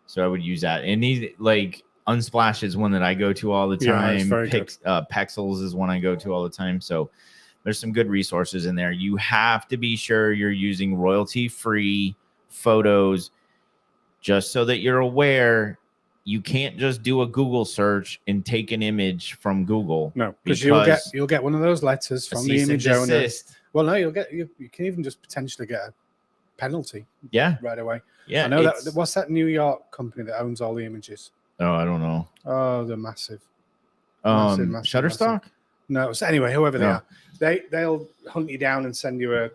So I would use that. And these, like, Unsplash is one that I go to all the time. Yeah, it's very good. Pexels is one I go to all the time. So there's some good resources in there. You have to be sure you're using royalty-free photos, just so that you're aware. You can't just do a Google search and take an image from Google. No, because you'll get one of those letters from the image owner. Well, no, you can even just potentially get a penalty. Yeah, right away. Yeah, I know that. What's that New York company that owns all the images? Oh, I don't know. Oh, they're massive. Massive. Shutterstock. No. So anyway, whoever they are, they'll hunt you down and send you a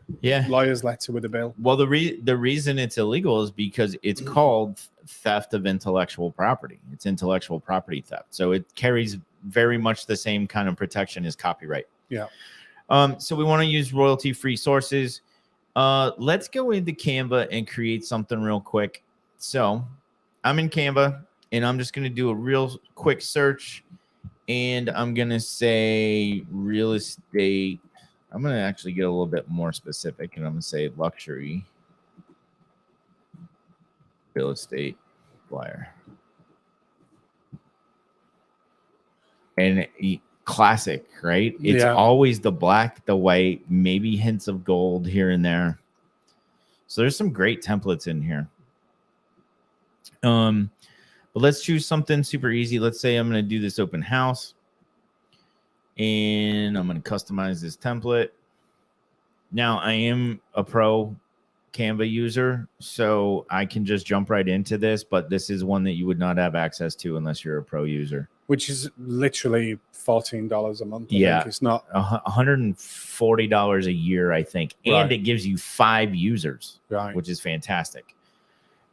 lawyer's letter with a bill. Well, the reason it's illegal is because it's called theft of intellectual property. It's intellectual property theft, so it carries very much the same kind of protection as copyright. Yeah. So we want to use royalty-free sources. Let's go into Canva and create something real quick. So I'm in Canva, and I'm just going to do a real quick search. And I'm going to say real estate. I'm going to actually get a little bit more specific, and I'm going to say luxury real estate flyer. And classic, right? It's always the black, the white, maybe hints of gold here and there. So there's some great templates in here. But let's choose something super easy. Let's say I'm going to do this open house, and I'm going to customize this template. Now, I am a pro Canva user, so I can just jump right into this, but this is one that you would not have access to unless you're a pro user. Which is literally $14 a month. I think. It's not $140 a year, I think. And it gives you 5 users, which is fantastic.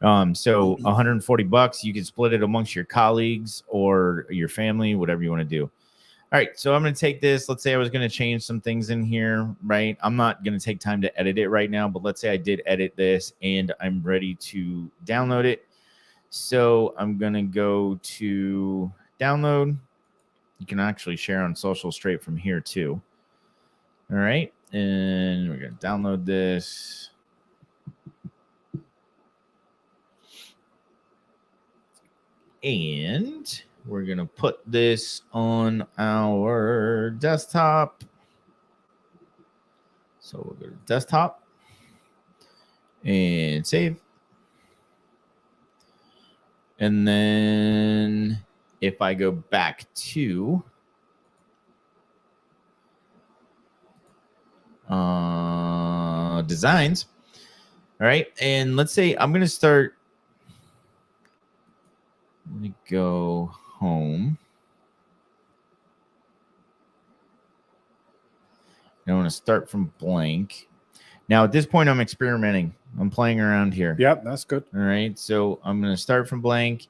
So $140, you can split it amongst your colleagues or your family, whatever you want to do. All right, so I'm going to take this. Let's say I was going to change some things in here, right? I'm not going to take time to edit it right now, but let's say I did edit this and I'm ready to download it. So I'm going to go to download. You can actually share on social straight from here too. All right, and we're going to download this. And we're going to put this on our desktop. So we'll go to desktop and save. And then if I go back to designs, all right, and let's say I'm going to start. Let me go home. I want to start from blank. Now, at this point, I'm experimenting. I'm playing around here. Yep, that's good. All right, so I'm going to start from blank,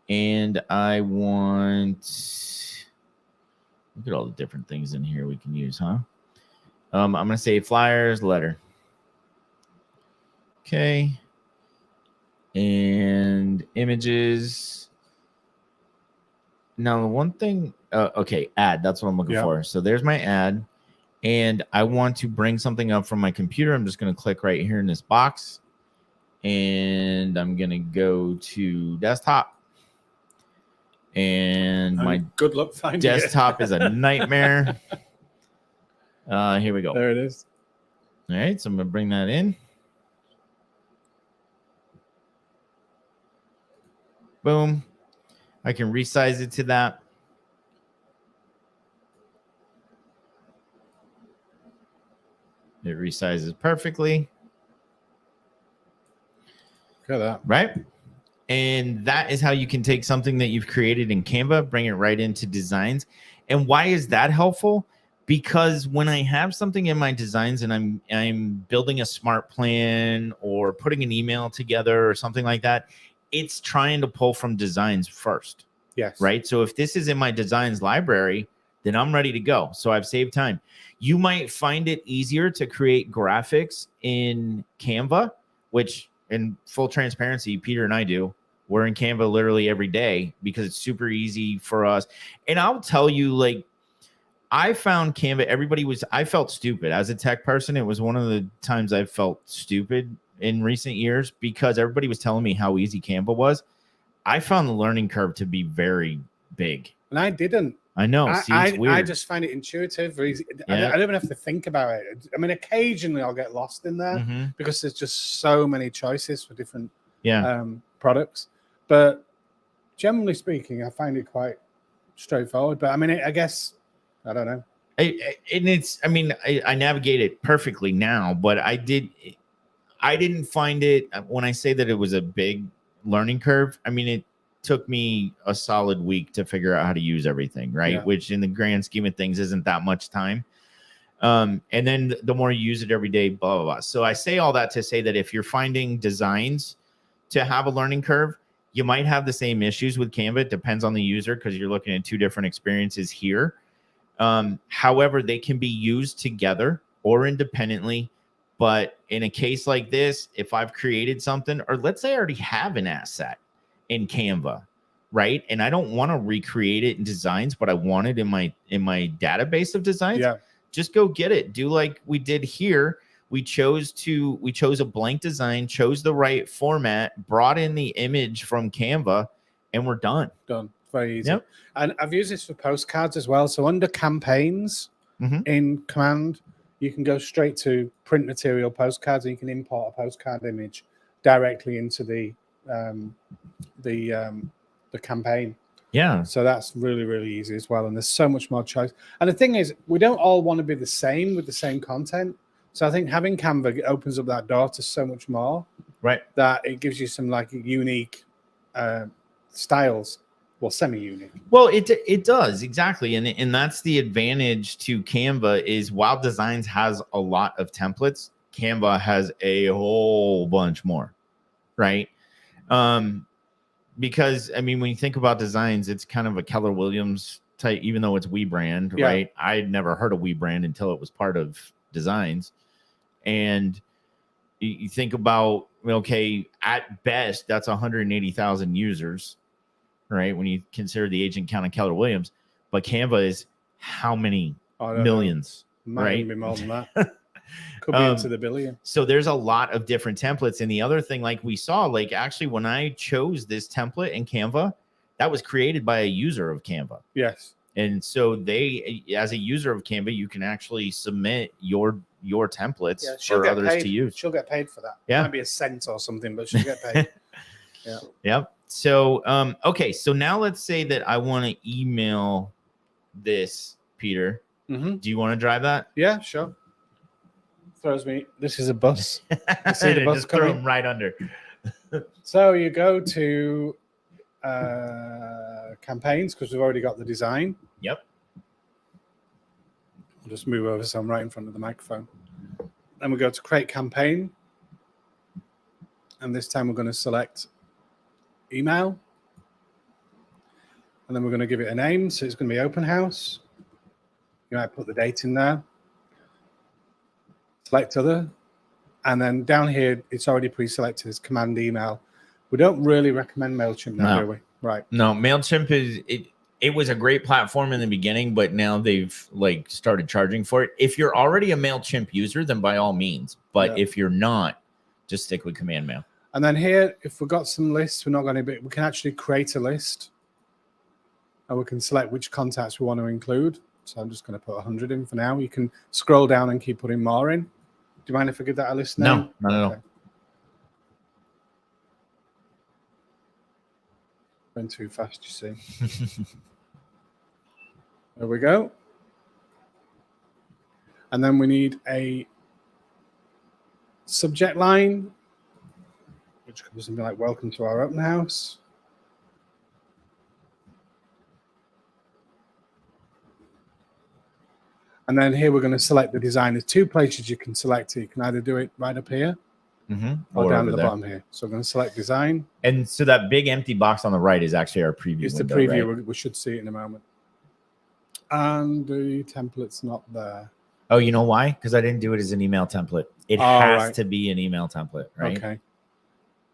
and I want. Look at all the different things in here we can use, huh? I'm going to say flyers, letter. Okay. And images. Now, the one thing, okay, ad. That's what I'm looking for. So there's my ad. And I want to bring something up from my computer. I'm just going to click right here in this box. And I'm going to go to desktop. And my good luck finding desktop is a nightmare. Here we go. There it is. All right, so I'm going to bring that in. Boom. I can resize it to that. It resizes perfectly. Look at that. Right? And that is how you can take something that you've created in Canva, bring it right into designs. And why is that helpful? Because when I have something in my designs and I'm building a smart plan or putting an email together or something like that, it's trying to pull from designs first. Yes. Right. So if this is in my designs library, then I'm ready to go. So I've saved time. You might find it easier to create graphics in Canva, which in full transparency, Peter and I do. We're in Canva literally every day because it's super easy for us. And I'll tell you, like, I found Canva, I felt stupid as a tech person. It was one of the times I felt stupid in recent years because everybody was telling me how easy Canva was. I found the learning curve to be very big. And I didn't. I know. It's weird. I just find it intuitive. Easy. Yeah. I don't even have to think about it. I mean, occasionally I'll get lost in there because there's just so many choices for different products. But generally speaking, I find it quite straightforward. But I mean, I guess, I don't know. I navigate it perfectly now, but I didn't find it, when I say that it was a big learning curve, I mean, it took me a solid week to figure out how to use everything, right? Yeah. Which in the grand scheme of things isn't that much time. And then the more you use it every day, blah, blah, blah. So I say all that to say that if you're finding designs to have a learning curve, you might have the same issues with Canva. It depends on the user because you're looking at two different experiences here. However, they can be used together or independently. But in a case like this, if I've created something, or let's say I already have an asset in Canva, right? And I don't want to recreate it in designs, but I want it in my database of designs. Yeah. Just go get it. Do like we did here. We chose a blank design, chose the right format, brought in the image from Canva, and we're done. Done. Very easy. Yep. And I've used this for postcards as well. So under campaigns in Command, you can go straight to print material postcards, and you can import a postcard image directly into the campaign. Yeah. So that's really, really easy as well. And there's so much more choice. And the thing is, we don't all want to be the same with the same content. So I think having Canva opens up that door to so much more. Right. That it gives you some like unique styles. Well, semi-unique. Well, it does, exactly. And that's the advantage to Canva is while Designs has a lot of templates, Canva has a whole bunch more, right? Because, I mean, when you think about Designs, it's kind of a Keller Williams type, even though it's WeBrand, right? I'd never heard of WeBrand until it was part of Designs. And you think about, okay, at best, that's 180,000 users, right? When you consider the agent count of Keller Williams, but Canva is how many millions, right? Might be more than that. Could be into the billion. So there's a lot of different templates. And the other thing, like we saw, like actually when I chose this template in Canva, that was created by a user of Canva. Yes. And so they, as a user of Canva, you can actually submit your templates for others to use. She'll get paid for that. Yeah. It might be a cent or something, but she'll get paid. Yeah. Yep. So, okay. So now let's say that I want to email this, Peter. Mm-hmm. Do you want to drive that? Yeah, sure. Throws me. This is a bus. You see the bus Just throw coming him right under. So you go to campaigns because we've already got the design. Yep. I'll just move over so I'm right in front of the microphone. Then we go to create campaign. And this time we're going to select email. And then we're going to give it a name. So it's going to be open house. You might put the date in there. Select other. And then down here, it's already pre-selected as command email. We don't really recommend MailChimp now, do we? Right. No, MailChimp is it was a great platform in the beginning, but now they've like started charging for it. If you're already a MailChimp user, then by all means. But if you're not, just stick with command mail. And then here, if we've got some lists, we're not going to be, we can actually create a list. And we can select which contacts we want to include. So I'm just going to put 100 in for now. You can scroll down and keep putting more in. Do you mind if I give that a list now? No, not at all. Going too fast, you see. There we go. And then we need a subject line, which could be something like welcome to our open house. And then here we're going to select the design. There's two places you can select it. You can either do it right up here or down at the bottom here. So I'm going to select design. And so that big empty box on the right is actually our preview. It's window, the preview. right? We should see it in a moment. And the template's not there. Oh, you know why? Because I didn't do it as an email template. It has to be an email template, right? Okay.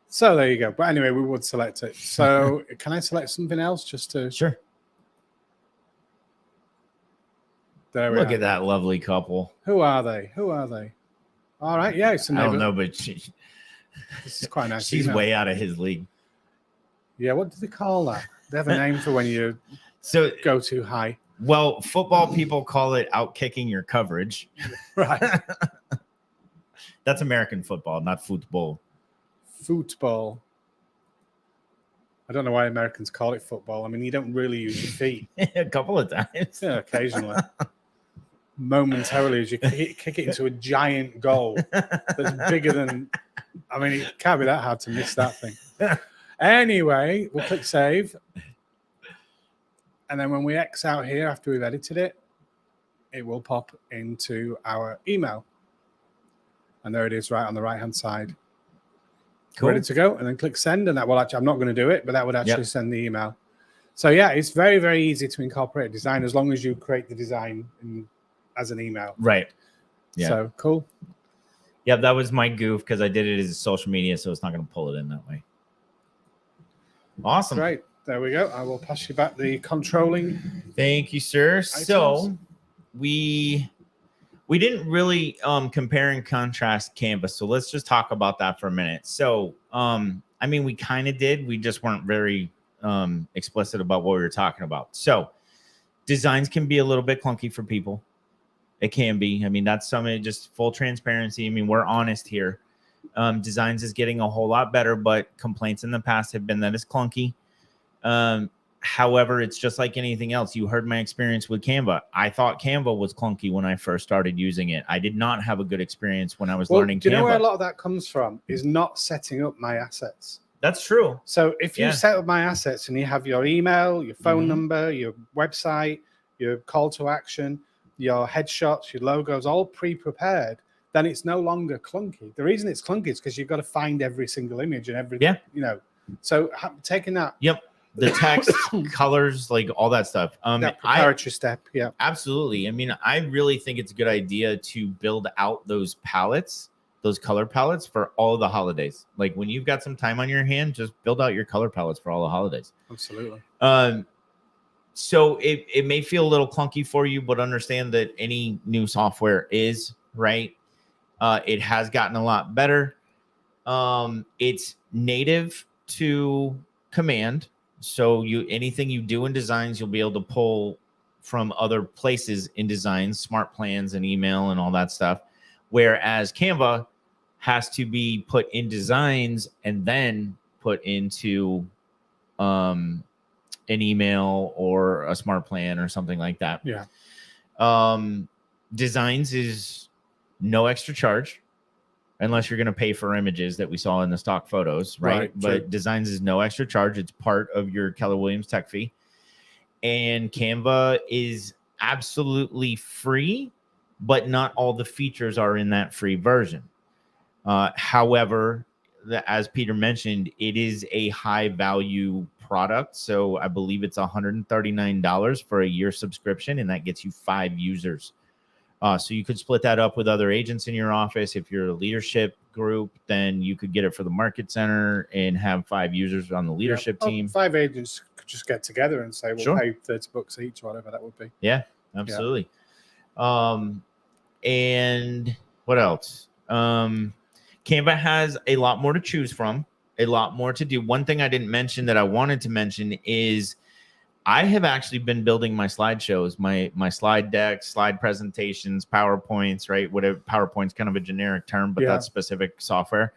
So there you go. But anyway, we would select it. So can I select something else just to... Sure. There we Look are. at that lovely couple. Who are they? Who are they? All right. Yeah, it's a neighbor. I don't know, but This is quite nice. she's way out of his league. Yeah, what do they call that? They have a name for when you go too high. Well, football people call it out kicking your coverage. Right. That's American football, not football. Football. I don't know why Americans call it football. I mean, you don't really use your feet. A couple of times. Yeah, occasionally. Momentarily, as you kick it into a giant goal that's bigger than... I mean, it can't be that hard to miss that thing. Anyway, we'll click save. And then when we X out here after we've edited it, it will pop into our email. And there it is right on the right-hand side. Cool. Ready to go. And then click send. And that will actually, I'm not going to do it, but that would actually send the email. So yeah, it's very, very easy to incorporate design as long as you create the design as an email. Right. Yeah. So cool. Yeah, that was my goof because I did it as a social media, so it's not going to pull it in that way. Awesome. Great. There we go. I will pass you back the controlling. Thank you, sir. Items. So we didn't really compare and contrast Canva. So let's just talk about that for a minute. So, I mean, we kind of did. We just weren't very explicit about what we were talking about. So designs can be a little bit clunky for people. It can be. I mean, that's just full transparency. I mean, we're honest here. Designs is getting a whole lot better, but complaints in the past have been that it's clunky. However, it's just like anything else. You heard my experience with Canva. I thought Canva was clunky when I first started using it. I did not have a good experience when I was learning Canva. Do you know where a lot of that comes from? Is not setting up my assets. That's true. So if you set up my assets and you have your email, your phone number, your website, your call to action, your headshots, your logos, all pre-prepared, then it's no longer clunky. The reason it's clunky is because you've got to find every single image and every, so taking that. Yep. The text, colors, like all that stuff. That preparatory step. Yeah, absolutely. I mean, I really think it's a good idea to build out those palettes, those color palettes for all the holidays. Like when you've got some time on your hand, just build out your color palettes for all the holidays. Absolutely. So it may feel a little clunky for you, but understand that any new software is, right? It has gotten a lot better. It's native to Command. So anything you do in designs, you'll be able to pull from other places in designs, smart plans and email and all that stuff. Whereas Canva has to be put in designs and then put into an email or a smart plan or something like that. Yeah. Designs is no extra charge unless you're going to pay for images that we saw in the stock photos, right? But true. designs is no extra charge. It's part of your Keller Williams tech fee. And Canva is absolutely free, but not all the features are in that free version. However, as Peter mentioned, it is a high value product. So I believe it's $139 for a year subscription, and that gets you 5 users. So you could split that up with other agents in your office. If you're a leadership group, then you could get it for the market center and have 5 users on the leadership team. 5 agents could just get together and say, we'll pay $30 each, or whatever that would be. Yeah, absolutely. Yeah. And what else? Canva has a lot more to choose from, a lot more to do. One thing I didn't mention that I wanted to mention is I have actually been building my slideshows, my slide decks, slide presentations, PowerPoints, right? Whatever, PowerPoint's kind of a generic term, but that's specific software.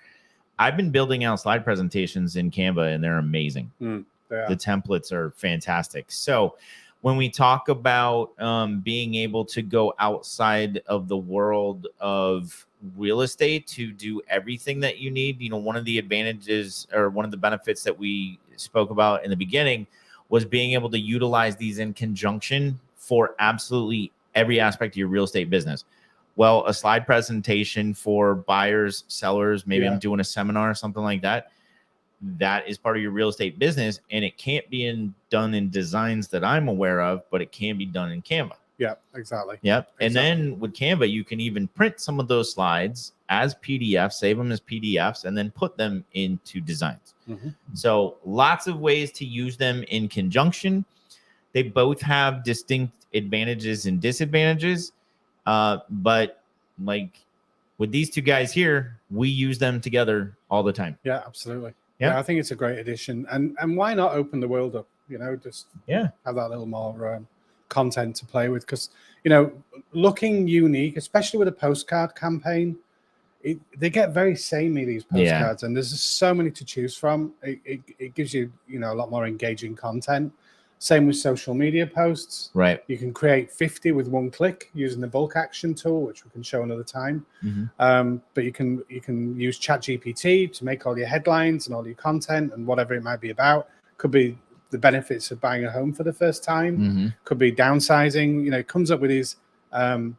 I've been building out slide presentations in Canva, and they're amazing. The templates are fantastic. So when we talk about being able to go outside of the world of real estate to do everything that you need, you know, one of the advantages or one of the benefits that we spoke about in the beginning was being able to utilize these in conjunction for absolutely every aspect of your real estate business. Well, a slide presentation for buyers, sellers, maybe I'm doing a seminar or something like that. That is part of your real estate business, and it can't be done in designs that I'm aware of, but it can be done in Canva. Yeah, exactly. Yep. And then with Canva, you can even print some of those slides as PDFs, save them as PDFs, and then put them into designs. So lots of ways to use them in conjunction. They both have distinct advantages and disadvantages. But like with these two guys here, we use them together all the time. Yeah, absolutely. Yeah, I think it's a great addition. And why not open the world up, you know, just have that little more content to play with, because, you know, looking unique, especially with a postcard campaign, they get very samey, these postcards, and there's just so many to choose from. It gives you, you know, a lot more engaging content. Same with social media posts. Right. You can create 50 with one click using the bulk action tool, which we can show another time. But you can use ChatGPT to make all your headlines and all your content and whatever it might be about. Could be the benefits of buying a home for the first time. Could be downsizing. You know, it comes up with these Facebook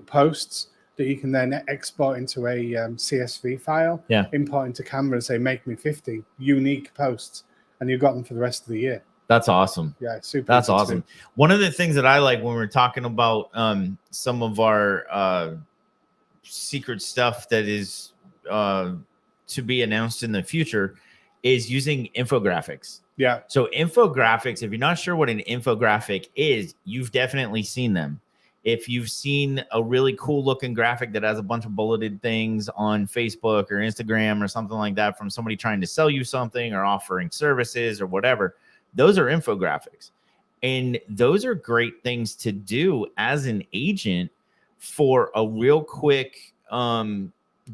posts that you can then export into a CSV file, import into Canva and say, make me 50 unique posts. And you've got them for the rest of the year. That's awesome. Yeah, super. That's awesome. One of the things that I like when we're talking about some of our secret stuff that is to be announced in the future is using infographics. Yeah. So infographics, if you're not sure what an infographic is, you've definitely seen them. If you've seen a really cool looking graphic that has a bunch of bulleted things on Facebook or Instagram or something like that from somebody trying to sell you something or offering services or whatever, those are infographics. And those are great things to do as an agent for a real quick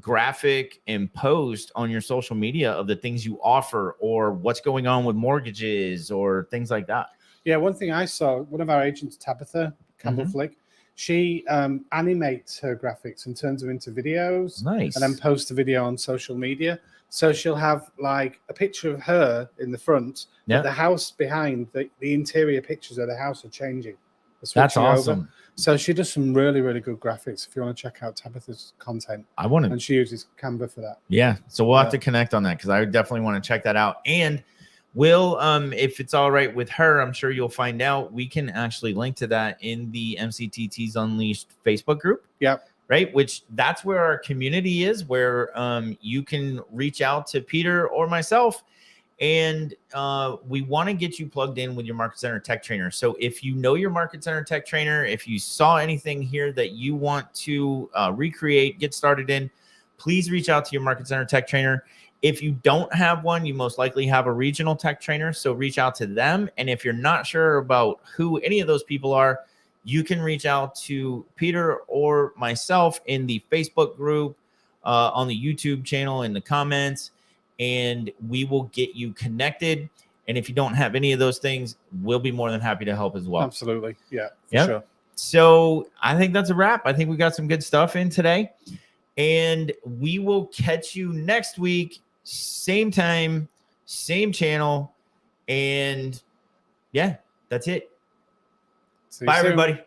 graphic and post on your social media of the things you offer or what's going on with mortgages or things like that. Yeah, one thing I saw, one of our agents, Tabitha Campbell Flick, she animates her graphics and turns them into videos. Nice. And then posts the video on social media. So she'll have like a picture of her in the front, but the house behind, the interior pictures of the house are changing. That's awesome. Over. So she does some really, really good graphics. If you want to check out Tabitha's content, and she uses Canva for that. Yeah. So we'll have to connect on that because I definitely want to check that out. And we'll, if it's all right with her, I'm sure you'll find out. We can actually link to that in the MCTTs Unleashed Facebook group. Yep. Right. Which that's where our community is, where you can reach out to Peter or myself. And we want to get you plugged in with your Market Center Tech Trainer. So if you know your Market Center Tech Trainer, if you saw anything here that you want to recreate, get started in, please reach out to your Market Center Tech Trainer. If you don't have one, you most likely have a regional tech trainer. So reach out to them. And if you're not sure about who any of those people are, you can reach out to Peter or myself in the Facebook group, on the YouTube channel, in the comments, and we will get you connected. And if you don't have any of those things, we'll be more than happy to help as well. Absolutely. Yeah, Yep. sure. So I think that's a wrap. I think we got some good stuff in today. And we will catch you next week, same time, same channel. And yeah, that's it. See you Bye, soon. everybody.